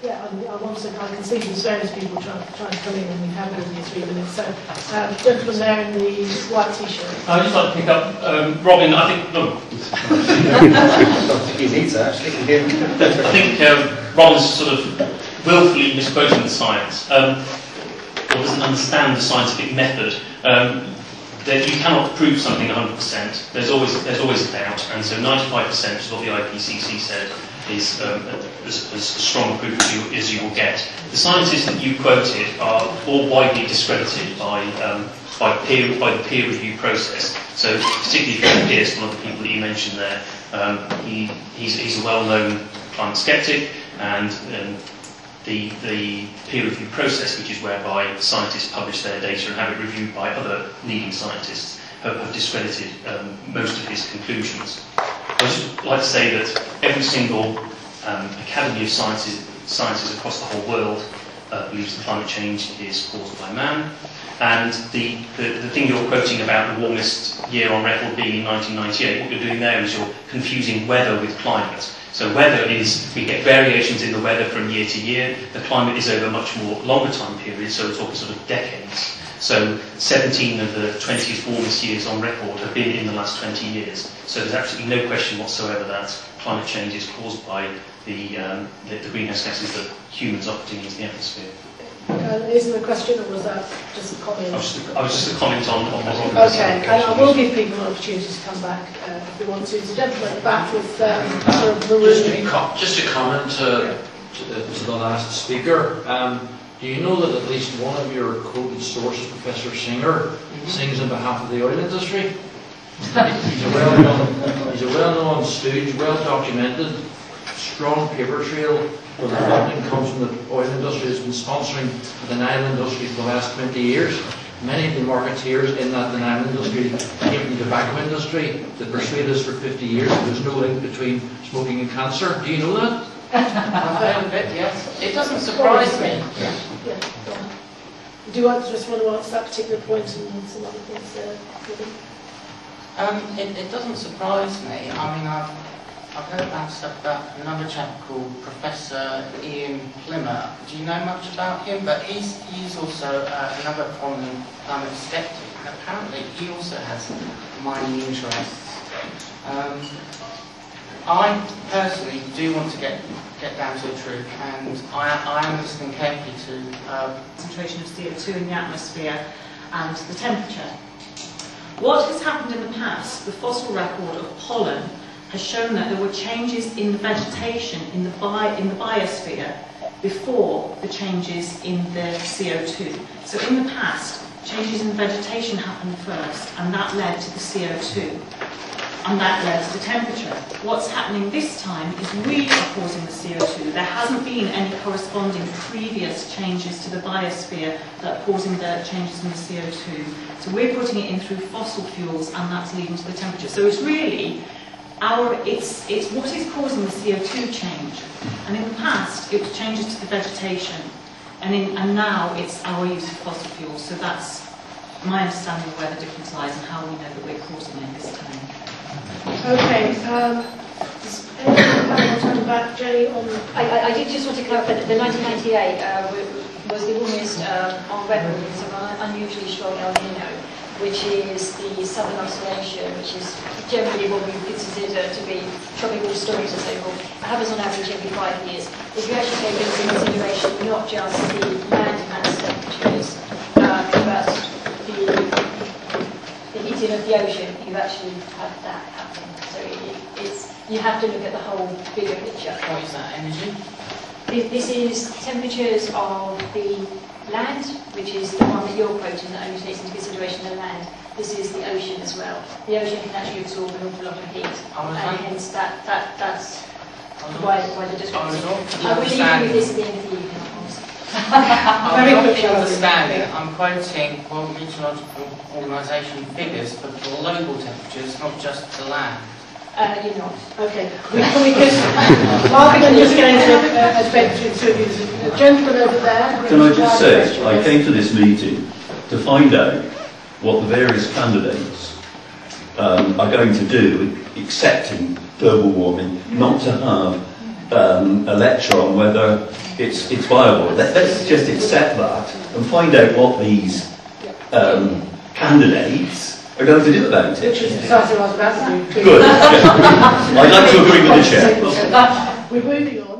Yeah, I can see there's various people trying to come in, and we have only 3 minutes. So, gentleman there in the white t-shirt. I'd just like to pick up Robin. I think I think Robin's sort of willfully misquoting the science, or doesn't understand the scientific method. That you cannot prove something 100%. There's always a doubt, and so 95% is what the IPCC said is as strong proof as you will get. The scientists that you quoted are all widely discredited by the peer review process. So particularly Philip Pearce, one of the people that you mentioned there, he's a well-known climate skeptic, and the peer review process, which is whereby scientists publish their data and have it reviewed by other leading scientists, have discredited most of his conclusions. I would just like to say that every single Academy of Sciences across the whole world believes that climate change is caused by man. And the thing you're quoting about the warmest year on record being in 1998, what you're doing there is you're confusing weather with climate. So weather is, we get variations in the weather from year to year. The climate is over much more longer time periods, so we're talking sort of decades. So 17 of the 20th warmest years on record have been in the last 20 years. So there's absolutely no question whatsoever that climate change is caused by the greenhouse gases that humans are putting into the atmosphere. Isn't the question, or was that just a comment? I was just a comment on what Robin was saying. Okay, and I will give people an opportunity to come back if they want to. The gentleman at the back with sort of maroon. Just a comment to the last speaker. Do you know that at least one of your quoted sources, Professor Singer, sings on behalf of the oil industry? He's a well-known stooge, well-documented, strong paper trail, where the funding comes from the oil industry. Has been sponsoring the denial industry for the last 20 years. Many of the marketeers in that denial industry came from the tobacco industry that persuaded us for 50 years that there's no link between smoking and cancer. Do you know that? A little bit, yes. It doesn't surprise me. Yeah. Do you just want to answer that particular point and some other things there? It doesn't surprise me. I mean, I've heard about stuff about another chap called Professor Ian Plimmer. Do you know much about him? But he's also another prominent climate skeptic, and apparently he also has mining interests. I personally do want to get down to the truth, and I am listening carefully to concentration of CO2 in the atmosphere and the temperature. What has happened in the past, the fossil record of pollen has shown that there were changes in the vegetation in the biosphere before the changes in the CO2. So in the past, changes in the vegetation happened first, and that led to the CO2. And that led to the temperature. What's happening this time is we are causing the CO2. There hasn't been any corresponding previous changes to the biosphere that are causing the changes in the CO2. So we're putting it in through fossil fuels, and that's leading to the temperature. So it's really it's what is causing the CO2 change. And in the past, it was changes to the vegetation, and now it's our use of fossil fuels. So that's my understanding of where the difference lies and how we know that we're causing it this time. Okay, does anyone want to come back, Jenny, on... I did just want to clarify that the 1998 was the warmest on record because of an unusually strong El Nino, which is the southern oscillation, which is generally what we consider to be tropical storms and so forth. It happens on average every 5 years. If you actually take into consideration not just the land mass temperatures, but the heating of the ocean, you actually have that happening. So you have to look at the whole bigger picture. what is that, energy? This is temperatures of the land, which is the one that you're quoting that only takes into consideration the land. This is the ocean as well. The ocean can actually absorb an awful lot of heat, and hence that's why the discrepancy. I will leave you with this at the end of the evening, of course. I'm not understanding. I'm quoting World Meteorological Organisation figures for global temperatures, not just the land. You're not. Okay. We can, rather than just going to a spectrum, the gentleman over there... Can I just say, I came to this meeting to find out what the various candidates are going to do, accepting global warming, not to have a lecture on whether it's viable. Let's just accept that and find out what these candidates are going to do about it. Which is precisely what I was about to do. Good. I'd like to agree with the chair. We're moving on.